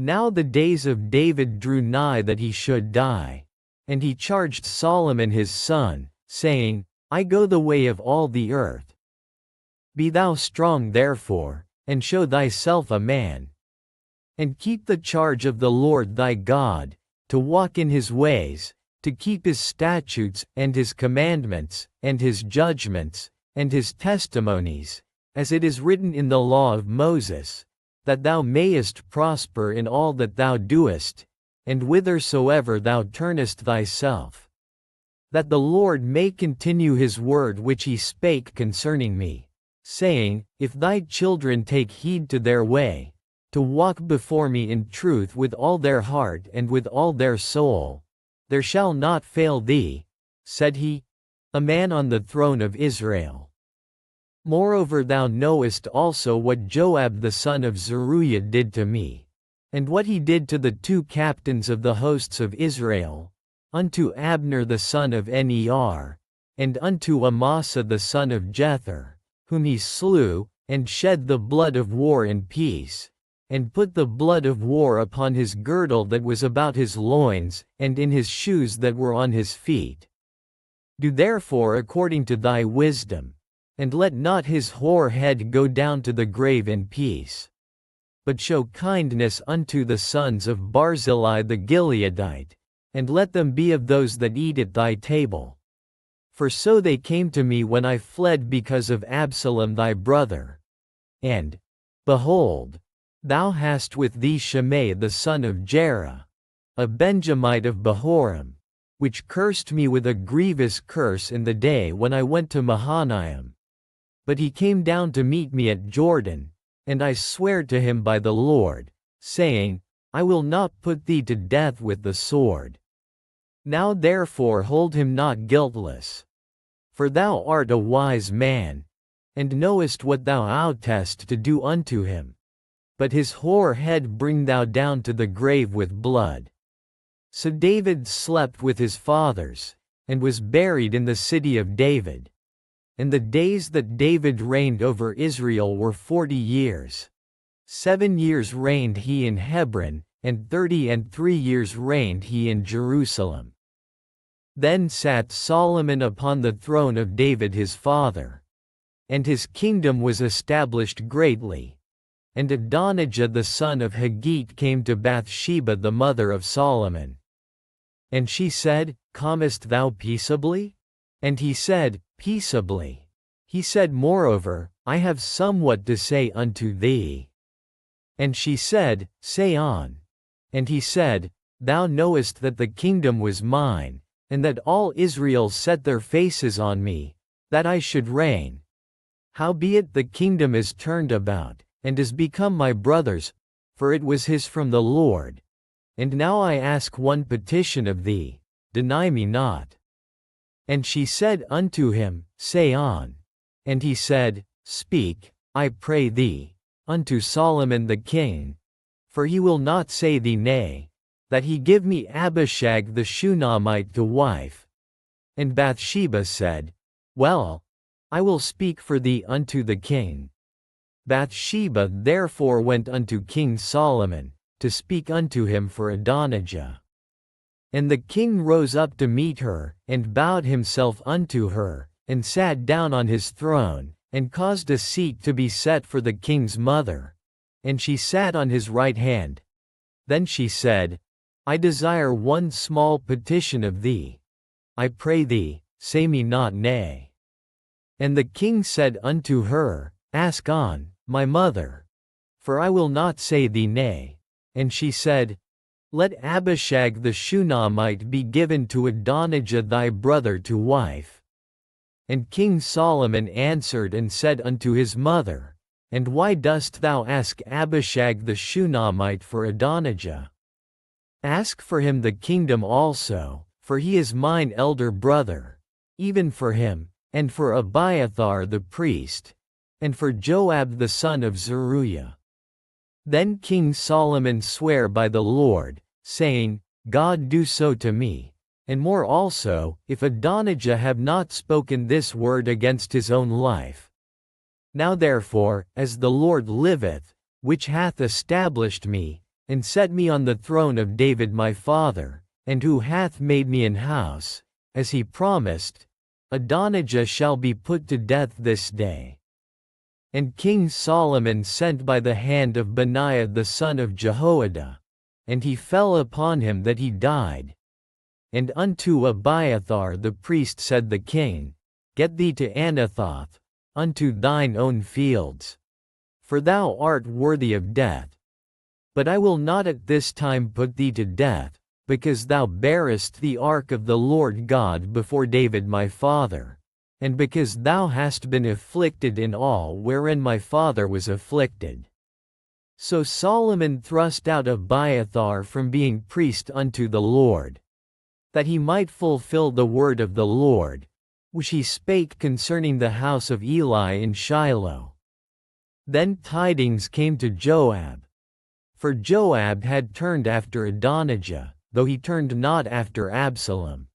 Now the days of David drew nigh that he should die. And he charged Solomon his son, saying, I go the way of all the earth. Be thou strong therefore, and show thyself a man. And keep the charge of the Lord thy God, to walk in his ways, to keep his statutes, and his commandments, and his judgments, and his testimonies, as it is written in the law of Moses, that thou mayest prosper in all that thou doest, and whithersoever thou turnest thyself. That the Lord may continue his word which he spake concerning me, saying, If thy children take heed to their way, to walk before me in truth with all their heart and with all their soul, there shall not fail thee, said he, a man on the throne of Israel. Moreover thou knowest also what Joab the son of Zeruiah did to me, and what he did to the 2 captains of the hosts of Israel, unto Abner the son of Ner, and unto Amasa the son of Jether, whom he slew, and shed the blood of war in peace, and put the blood of war upon his girdle that was about his loins, and in his shoes that were on his feet. Do therefore according to thy wisdom, and let not his hoar head go down to the grave in peace. But show kindness unto the sons of Barzillai the Gileadite, and let them be of those that eat at thy table. For so they came to me when I fled because of Absalom thy brother. And, behold, thou hast with thee Shimei the son of Jerah, a Benjamite of Bahorim, which cursed me with a grievous curse in the day when I went to Mahanaim. But he came down to meet me at Jordan, and I sware to him by the Lord, saying, I will not put thee to death with the sword. Now therefore hold him not guiltless. For thou art a wise man, and knowest what thou oughtest to do unto him. But his hoar head bring thou down to the grave with blood. So David slept with his fathers, and was buried in the city of David. And the days that David reigned over Israel were 40 years. 7 years reigned he in Hebron, and 33 years reigned he in Jerusalem. Then sat Solomon upon the throne of David his father. And his kingdom was established greatly. And Adonijah the son of Haggith came to Bathsheba the mother of Solomon. And she said, Comest thou peaceably? And he said, Peaceably. He said moreover, I have somewhat to say unto thee. And she said, Say on. And he said, Thou knowest that the kingdom was mine, and that all Israel set their faces on me, that I should reign. Howbeit the kingdom is turned about, and is become my brother's, for it was his from the Lord. And now I ask one petition of thee, deny me not. And she said unto him, Say on. And he said, Speak, I pray thee, unto Solomon the king. For he will not say thee nay, that he give me Abishag the Shunammite to wife. And Bathsheba said, Well, I will speak for thee unto the king. Bathsheba therefore went unto King Solomon, to speak unto him for Adonijah. And the king rose up to meet her, and bowed himself unto her, and sat down on his throne, and caused a seat to be set for the king's mother. And she sat on his right hand. Then she said, I desire one small petition of thee. I pray thee, say me not nay. And the king said unto her, Ask on, my mother. For I will not say thee nay. And she said, Let Abishag the Shunammite be given to Adonijah thy brother to wife. And King Solomon answered and said unto his mother, And why dost thou ask Abishag the Shunammite for Adonijah? Ask for him the kingdom also, for he is mine elder brother, even for him, and for Abiathar the priest, and for Joab the son of Zeruiah. Then King Solomon sware by the Lord, saying, God do so to me, and more also, if Adonijah have not spoken this word against his own life. Now therefore, as the Lord liveth, which hath established me, and set me on the throne of David my father, and who hath made me an house, as he promised, Adonijah shall be put to death this day. And King Solomon sent by the hand of Benaiah the son of Jehoiada, and he fell upon him that he died. And unto Abiathar the priest said the king, Get thee to Anathoth, unto thine own fields. For thou art worthy of death. But I will not at this time put thee to death, because thou bearest the ark of the Lord God before David my father, and because thou hast been afflicted in all wherein my father was afflicted. So Solomon thrust out Abiathar from being priest unto the Lord, that he might fulfill the word of the Lord, which he spake concerning the house of Eli in Shiloh. Then tidings came to Joab. For Joab had turned after Adonijah, though he turned not after Absalom.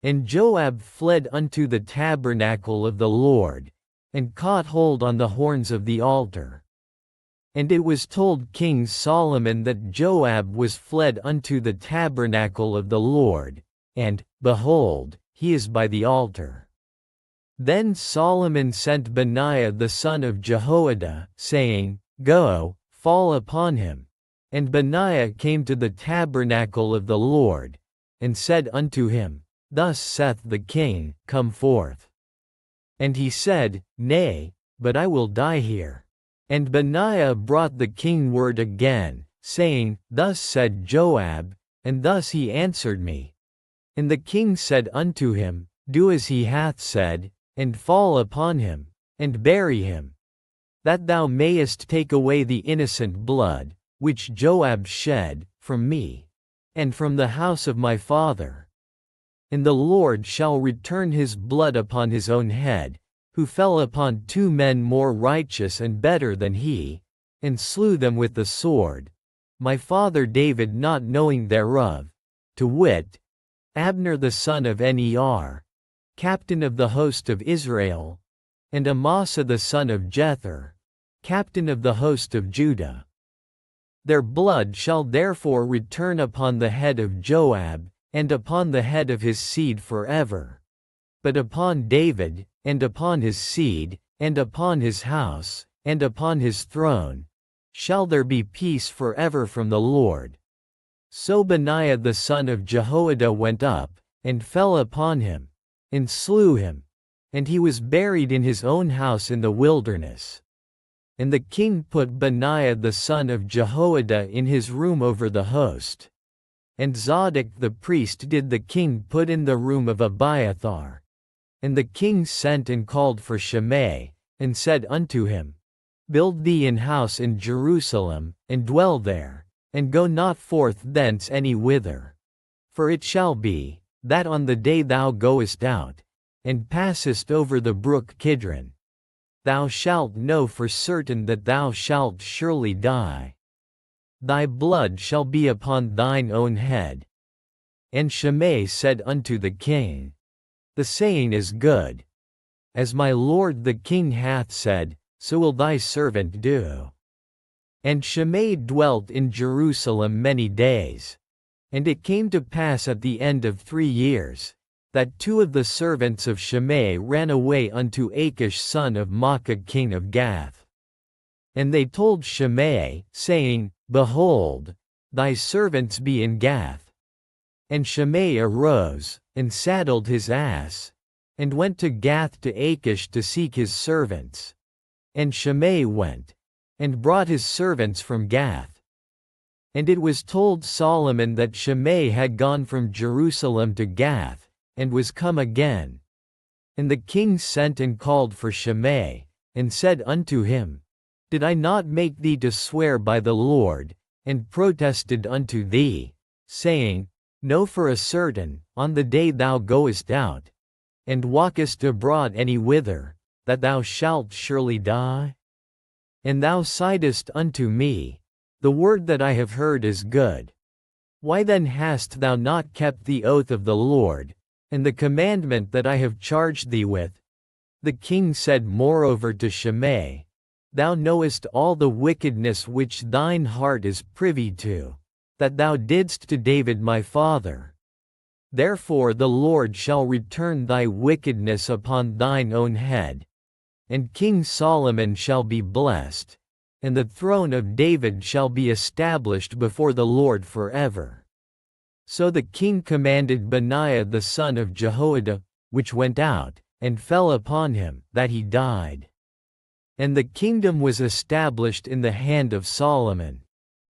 And Joab fled unto the tabernacle of the Lord, and caught hold on the horns of the altar. And it was told King Solomon that Joab was fled unto the tabernacle of the Lord, and, behold, he is by the altar. Then Solomon sent Benaiah the son of Jehoiada, saying, Go, fall upon him. And Benaiah came to the tabernacle of the Lord, and said unto him, Thus saith the king, Come forth. And he said, Nay, but I will die here. And Benaiah brought the king word again, saying, Thus said Joab, and thus he answered me. And the king said unto him, Do as he hath said, and fall upon him, and bury him, that thou mayest take away the innocent blood, which Joab shed, from me, and from the house of my father. And the Lord shall return his blood upon his own head, who fell upon 2 men more righteous and better than he, and slew them with the sword, my father David not knowing thereof, to wit, Abner the son of Ner, captain of the host of Israel, and Amasa the son of Jether, captain of the host of Judah. Their blood shall therefore return upon the head of Joab, and upon the head of his seed forever. But upon David, and upon his seed, and upon his house, and upon his throne, shall there be peace forever from the Lord. So Benaiah the son of Jehoiada went up, and fell upon him, and slew him, and he was buried in his own house in the wilderness. And the king put Benaiah the son of Jehoiada in his room over the host. And Zadok the priest did the king put in the room of Abiathar. And the king sent and called for Shimei, and said unto him, Build thee an house in Jerusalem, and dwell there, and go not forth thence any whither. For it shall be, that on the day thou goest out, and passest over the brook Kidron, thou shalt know for certain that thou shalt surely die. Thy blood shall be upon thine own head. And Shimei said unto the king, The saying is good. As my lord the king hath said, so will thy servant do. And Shimei dwelt in Jerusalem many days. And it came to pass at the end of 3 years, that 2 of the servants of Shimei ran away unto Achish son of Maacah king of Gath. And they told Shimei, saying, Behold, thy servants be in Gath. And Shimei arose, and saddled his ass, and went to Gath to Achish to seek his servants. And Shimei went, and brought his servants from Gath. And it was told Solomon that Shimei had gone from Jerusalem to Gath, and was come again. And the king sent and called for Shimei, and said unto him, Did I not make thee to swear by the Lord, and protested unto thee, saying, Know for a certain, on the day thou goest out, and walkest abroad any whither, that thou shalt surely die? And thou saidst unto me, The word that I have heard is good. Why then hast thou not kept the oath of the Lord, and the commandment that I have charged thee with? The king said moreover to Shimei, Thou knowest all the wickedness which thine heart is privy to, that thou didst to David my father. Therefore the Lord shall return thy wickedness upon thine own head. And King Solomon shall be blessed, and the throne of David shall be established before the Lord forever. So the king commanded Benaiah the son of Jehoiada, which went out, and fell upon him, that he died. And the kingdom was established in the hand of Solomon.